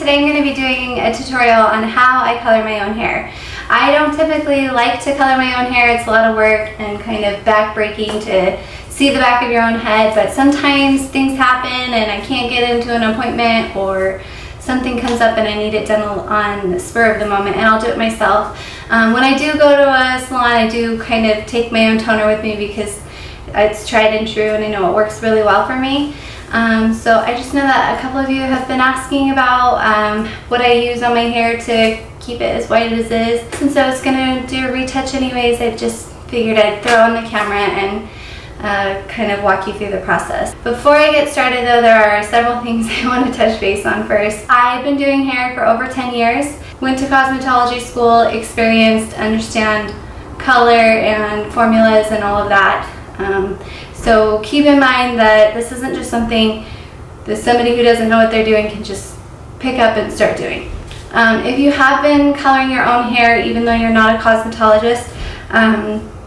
today I'm going to be doing a tutorial on how I color my own hair. I don't typically like to color my own hair. It's a lot of work and kind of back-breaking to see the back of your own head, but sometimes things happen and I can't get into an appointment or something comes up and I need it done on the spur of the moment, and I'll do it myself. When I do go to a salon, I do kind of take my own toner with me because it's tried and true and I know it works really well for me. So I just know that a couple of you have been asking about what I use on my hair to keep it as white as it is. Since I was going to do a retouch anyways, I just figured I'd throw on the camera and kind of walk you through the process. Before I get started though, there are several things I want to touch base on first. I've been doing hair for over 10 years. Went to cosmetology school, experienced, understand color and formulas and all of that. So keep in mind that this isn't just something that somebody who doesn't know what they're doing can just pick up and start doing. If you have been coloring your own hair, even though you're not a cosmetologist,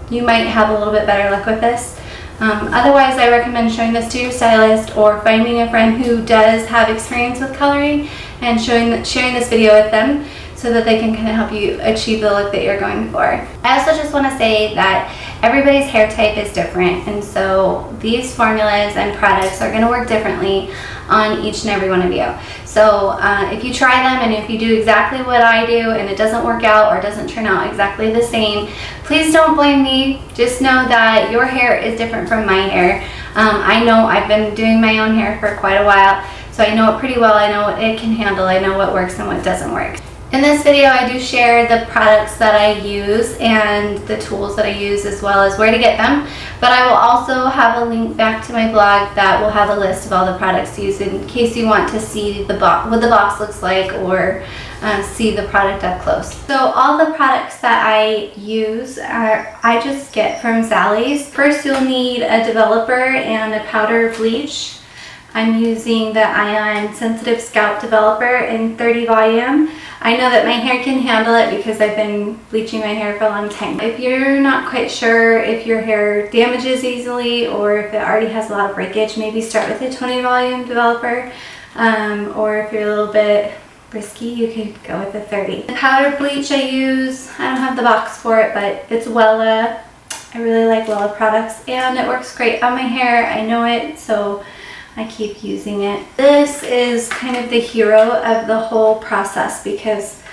you might have a little bit better luck with this. Otherwise, I recommend showing this to your stylist or finding a friend who does have experience with coloring and sharing this video with them so that they can kind of help you achieve the look that you're going for. I also just want to say that everybody's hair type is different, and so these formulas and products are going to work differently on each and every one of you. So if you try them and if you do exactly what I do and it doesn't work out or doesn't turn out exactly the same, please don't blame me. Just know that your hair is different from my hair. I know I've been doing my own hair for quite a while, so I know it pretty well. I know what it can handle. I know what works and what doesn't work. In this video, I do share the products that I use and the tools that I use, as well as where to get them. But I will also have a link back to my blog that will have a list of all the products used in case you want to see what the box looks like or see the product up close. So all the products that I use I just get from Sally's. First, you'll need a developer and a powder bleach. I'm using the Ion Sensitive Scalp Developer in 30 volume. I know that my hair can handle it because I've been bleaching my hair for a long time. If you're not quite sure if your hair damages easily or if it already has a lot of breakage, maybe start with a 20 volume developer. Or if you're a little bit risky, you could go with a 30. The powder bleach I use, I don't have the box for it, but it's Wella. I really like Wella products and it works great on my hair. I know it, so I keep using it. This is kind of the hero of the whole process because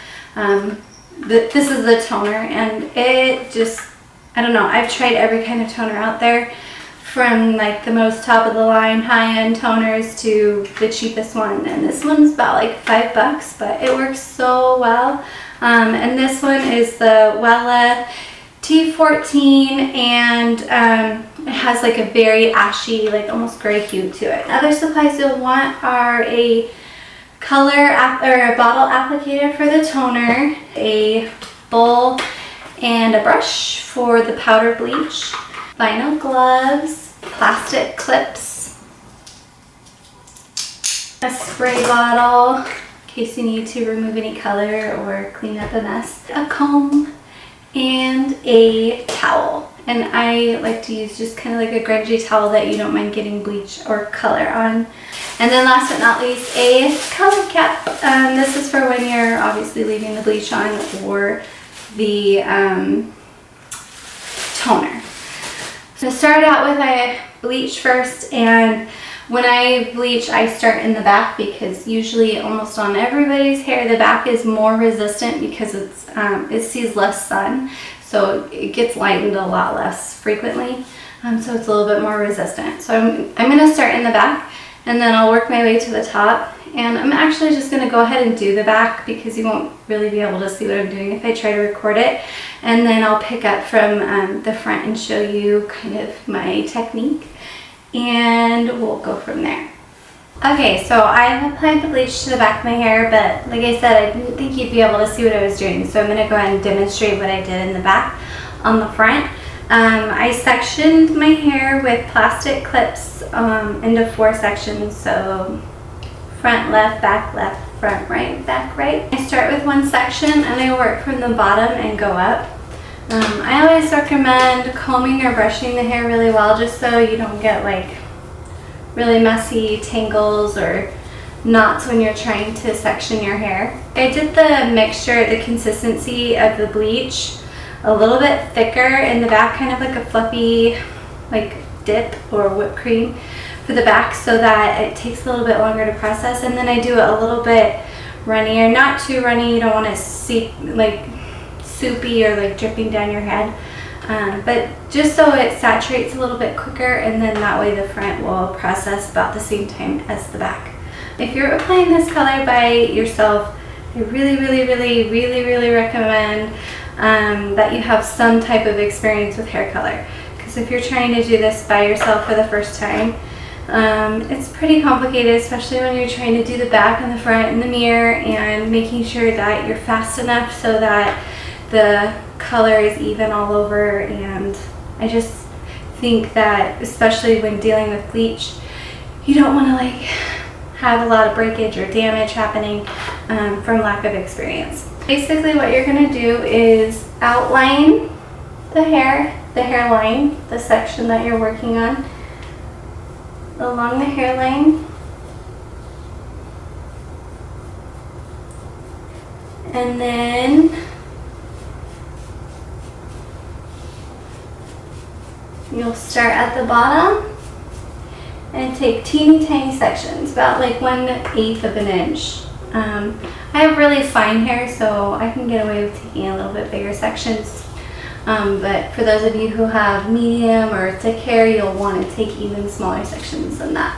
this is the toner, and it just, I don't know, I've tried every kind of toner out there, from like the most top of the line high-end toners to the cheapest one, and this one's about like $5, but it works so well. And this one is the Wella T14, and it has like a very ashy, like almost gray hue to it. Other supplies you'll want are a color or a bottle applicator for the toner, a bowl and a brush for the powder bleach, vinyl gloves, plastic clips, a spray bottle in case you need to remove any color or clean up a mess, a comb, and a towel. And I like to use just kind of like a grungy towel that you don't mind getting bleach or color on. And then last but not least, a color cap. This is for when you're obviously leaving the bleach on or the toner. So start out with a bleach first, and when I bleach, I start in the back because usually almost on everybody's hair, the back is more resistant because it sees less sun. So it gets lightened a lot less frequently, so it's a little bit more resistant. So I'm going to start in the back, and then I'll work my way to the top. And I'm actually just going to go ahead and do the back because you won't really be able to see what I'm doing if I try to record it. And then I'll pick up from the front and show you kind of my technique, and we'll go from there. Okay, so I've applied the bleach to the back of my hair, but like I said, I didn't think you'd be able to see what I was doing, so I'm going to go ahead and demonstrate what I did in the back. On the front, I sectioned my hair with plastic clips into 4 sections, so front, left, front, right, back, right. I start with one section and I work from the bottom and go up. I always recommend combing or brushing the hair really well just so you don't get like really messy tangles or knots when you're trying to section your hair. I did the mixture, the consistency of the bleach a little bit thicker in the back, kind of like a fluffy like dip or whipped cream for the back, so that it takes a little bit longer to process. And then I do it a little bit runnier, not too runny. You don't want to see like soupy or like dripping down your head, but just so it saturates a little bit quicker, and then that way the front will process about the same time as the back. If you're applying this color by yourself, I really recommend that you have some type of experience with hair color, because if you're trying to do this by yourself for the first time, it's pretty complicated, especially when you're trying to do the back and the front in the mirror, and making sure that you're fast enough so that the color is even all over. And I just think that, especially when dealing with bleach, you don't want to like have a lot of breakage or damage happening from lack of experience. Basically what you're going to do is outline the hairline, the section that you're working on, along the hairline, and then you'll start at the bottom and take teeny tiny sections, about like 1/8 of an inch. I have really fine hair, so I can get away with taking a little bit bigger sections. But for those of you who have medium or thick hair, you'll want to take even smaller sections than that.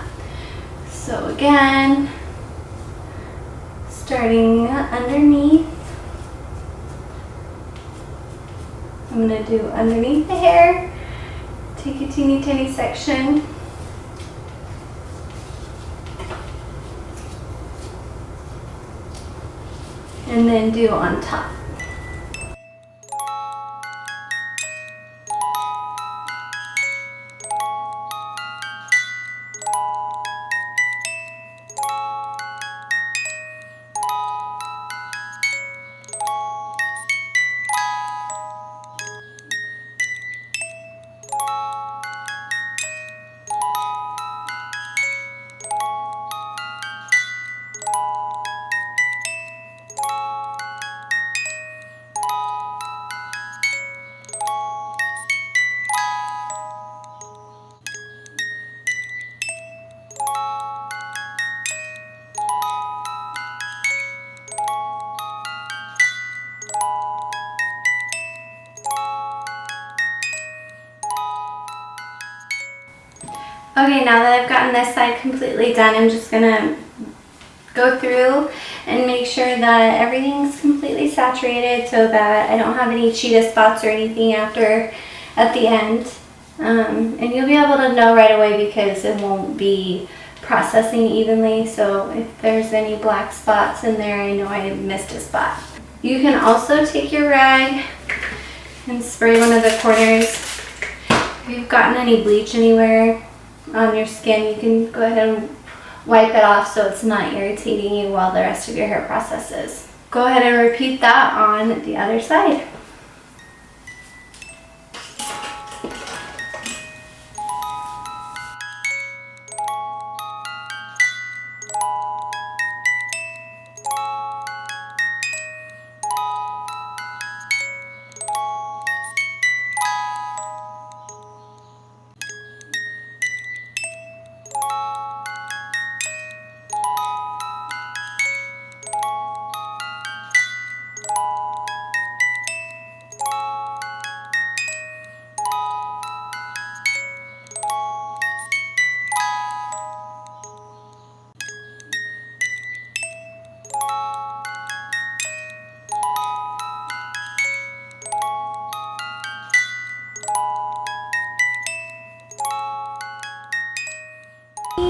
So again, starting underneath, I'm going to do underneath the hair, take a teeny tiny section, and then do on top. Okay, now that I've gotten this side completely done, I'm just gonna go through and make sure that everything's completely saturated, so that I don't have any cheetah spots or anything after at the end. And you'll be able to know right away because it won't be processing evenly. So if there's any black spots in there, I know I missed a spot. You can also take your rag and spray one of the corners. If you've gotten any bleach anywhere on your skin, you can go ahead and wipe it off so it's not irritating you while the rest of your hair processes. Go ahead and repeat that on the other side.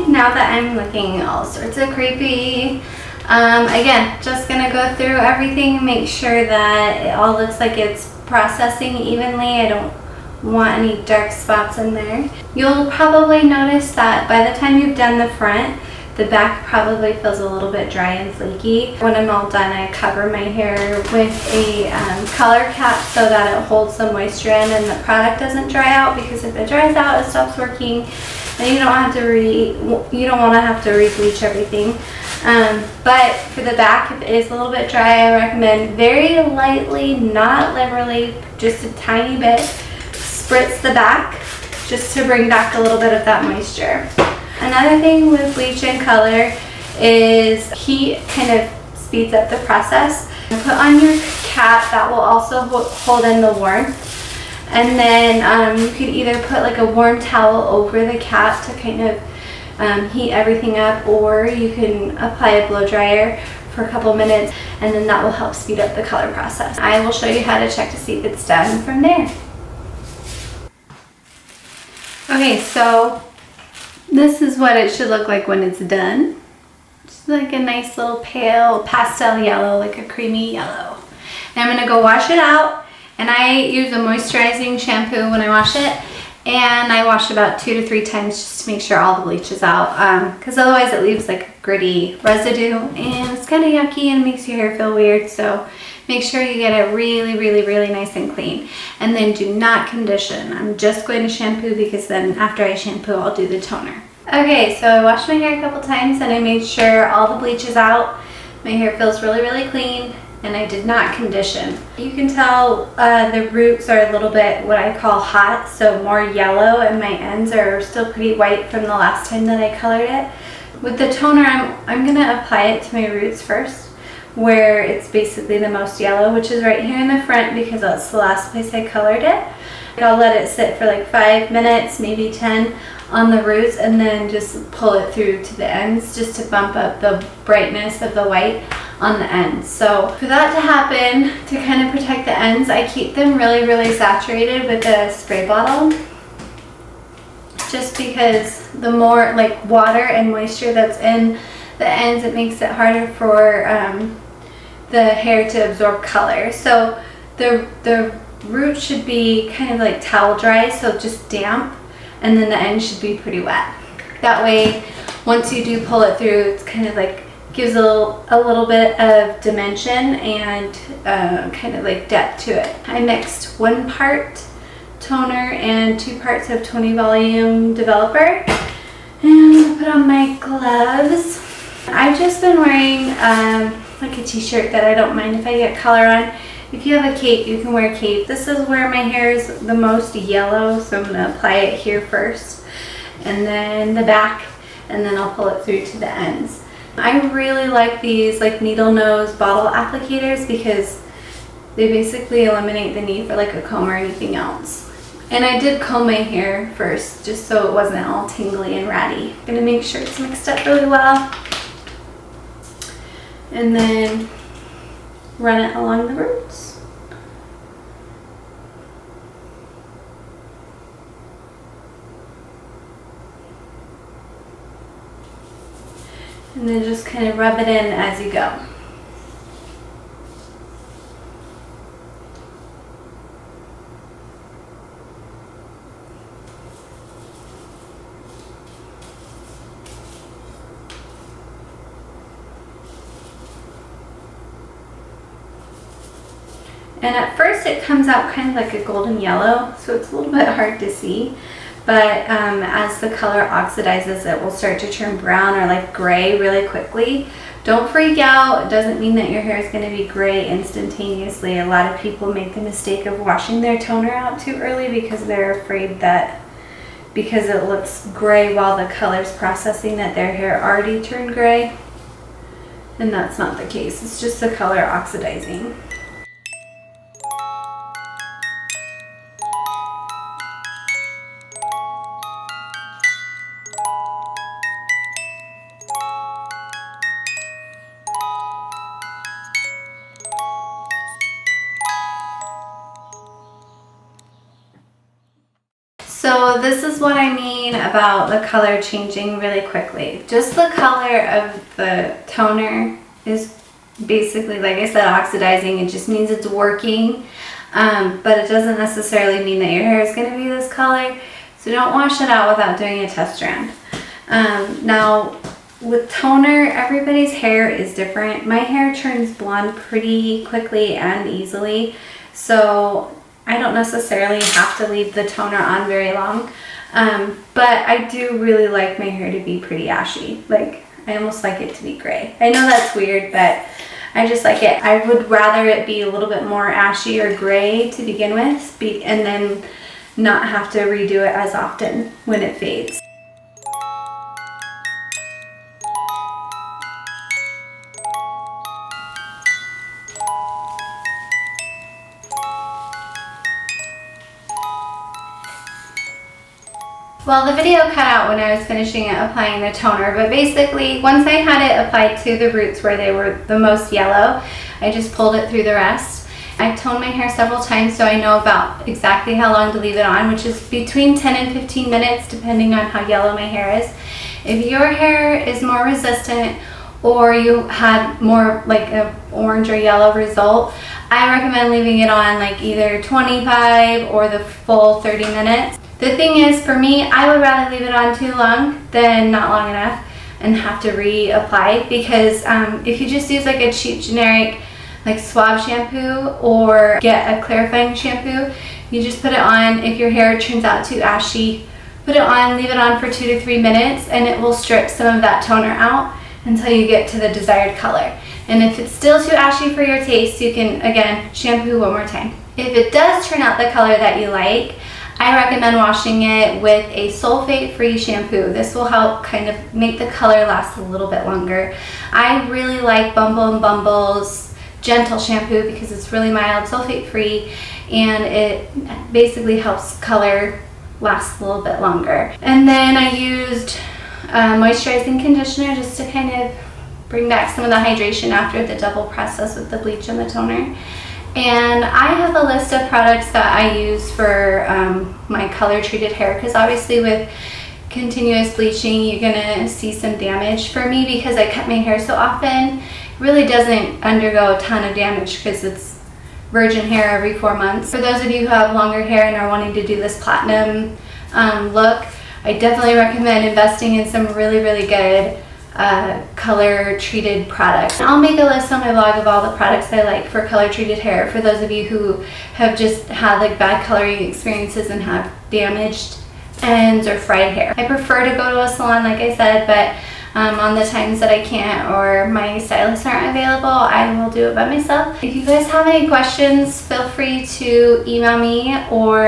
Now that I'm looking all sorts of creepy, again, just gonna go through everything, make sure that it all looks like it's processing evenly. I don't want any dark spots in there. You'll probably notice that by the time you've done the front, the back probably feels a little bit dry and flaky. When I'm all done, I cover my hair with a color cap so that it holds some moisture in and the product doesn't dry out, because if it dries out, it stops working. and you don't want to have to re-bleach everything. But for the back, if it is a little bit dry, I recommend very lightly, not liberally, just a tiny bit, spritz the back just to bring back a little bit of that moisture. Another thing with bleach and color is heat kind of speeds up the process. Put on your cap, that will also hold in the warmth. And then you could either put like a warm towel over the cap to kind of heat everything up, or you can apply a blow dryer for a couple minutes, and then that will help speed up the color process. I will show you how to check to see if it's done from there. Okay, so this is what it should look like when it's done. Just like a nice little pale pastel yellow, like a creamy yellow. And I'm gonna go wash it out, and I use a moisturizing shampoo when I wash it, and I wash about 2 to 3 times just to make sure all the bleach is out, because otherwise it leaves like a gritty residue, and it's kind of yucky and makes your hair feel weird. So make sure you get it really, really, really nice and clean. And then do not condition. I'm just going to shampoo, because then after I shampoo, I'll do the toner. Okay, so I washed my hair a couple times and I made sure all the bleach is out. My hair feels really, really clean, and I did not condition. You can tell the roots are a little bit what I call hot, so more yellow, and my ends are still pretty white from the last time that I colored it. With the toner, I'm gonna apply it to my roots first, where it's basically the most yellow, which is right here in the front, because that's the last place I colored it. I'll let it sit for like 5 minutes, maybe 10 on the roots, and then just pull it through to the ends just to bump up the brightness of the white on the ends. So for that to happen, to kind of protect the ends, I keep them really, really saturated with a spray bottle, just because the more like water and moisture that's in the ends, it makes it harder for the hair to absorb color. So the root should be kind of like towel dry, so just damp, and then the end should be pretty wet. That way, once you do pull it through, it's kind of like gives a little bit of dimension and kind of like depth to it. I mixed 1 part toner and 2 parts of 20 volume developer, and I'm gonna put on my gloves. I've just been wearing like a t-shirt that I don't mind if I get color on. If you have a cape, you can wear a cape. This is where my hair is the most yellow, so I'm gonna apply it here first, and then the back, and then I'll pull it through to the ends. I really like these like needle nose bottle applicators, because they basically eliminate the need for like a comb or anything else. And I did comb my hair first, just so it wasn't all tingly and ratty. I'm gonna make sure it's mixed up really well, and then run it along the roots. And then just kind of rub it in as you go. And at first it comes out kind of like a golden yellow, so it's a little bit hard to see. But as the color oxidizes, it will start to turn brown or like gray really quickly. Don't freak out. It doesn't mean that your hair is going to be gray instantaneously. A lot of people make the mistake of washing their toner out too early because they're afraid that because it looks gray while the color's processing, that their hair already turned gray. And that's not the case. It's just the color oxidizing. So this is what I mean about the color changing really quickly. Just the color of the toner is basically, like I said, oxidizing. It just means it's working, but it doesn't necessarily mean that your hair is going to be this color. So don't wash it out without doing a test strand. Now with toner, everybody's hair is different. My hair turns blonde pretty quickly and easily, so I don't necessarily have to leave the toner on very long. But I do really like my hair to be pretty ashy. Like, I almost like it to be gray. I know that's weird, but I just like it. I would rather it be a little bit more ashy or gray to begin with, and then not have to redo it as often when it fades. Well, the video cut out when I was finishing applying the toner, but basically once I had it applied to the roots where they were the most yellow, I just pulled it through the rest. I've toned my hair several times, so I know about exactly how long to leave it on, which is between 10 and 15 minutes depending on how yellow my hair is. If your hair is more resistant or you had more like an orange or yellow result, I recommend leaving it on like either 25 or the full 30 minutes. The thing is, for me, I would rather leave it on too long than not long enough and have to reapply, because if you just use like a cheap generic like Suave shampoo or get a clarifying shampoo, you just put it on. If your hair turns out too ashy, put it on, leave it on for 2 to 3 minutes, and it will strip some of that toner out until you get to the desired color. And if it's still too ashy for your taste, you can, again, shampoo one more time. If it does turn out the color that you like, I recommend washing it with a sulfate-free shampoo. This will help kind of make the color last a little bit longer. I really like Bumble & Bumble's Gentle shampoo because it's really mild, sulfate-free, and it basically helps color last a little bit longer. And then I used moisturizing conditioner just to kind of bring back some of the hydration after the double process with the bleach and the toner. And I have a list of products that I use for my color treated hair, because obviously with continuous bleaching you're gonna see some damage. For me, because I cut my hair so often, it really doesn't undergo a ton of damage because it's virgin hair every 4 months. For those of you who have longer hair and are wanting to do this platinum look, I definitely recommend investing in some really, really good color treated products. I'll make a list on my blog of all the products I like for color treated hair for those of you who have just had like bad coloring experiences and have damaged ends or fried hair. I prefer to go to a salon, like I said, but on the times that I can't or my stylists aren't available, I will do it by myself. If you guys have any questions, feel free to email me or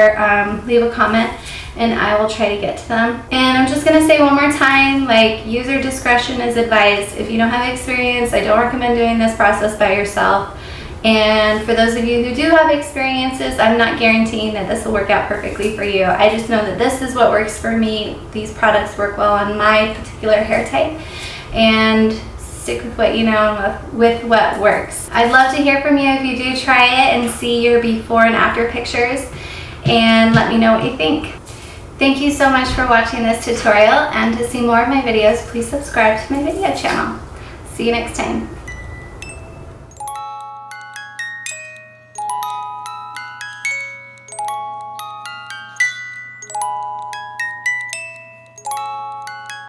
leave a comment, and I will try to get to them. And I'm just gonna say one more time, like, user discretion is advised. If you don't have experience, I don't recommend doing this process by yourself. And for those of you who do have experiences, I'm not guaranteeing that this will work out perfectly for you. I just know that this is what works for me. These products work well on my particular hair type, and stick with what you know and with what works. I'd love to hear from you if you do try it and see your before and after pictures, and let me know what you think. Thank you so much for watching this tutorial, and to see more of my videos, please subscribe to my video channel. See you next time.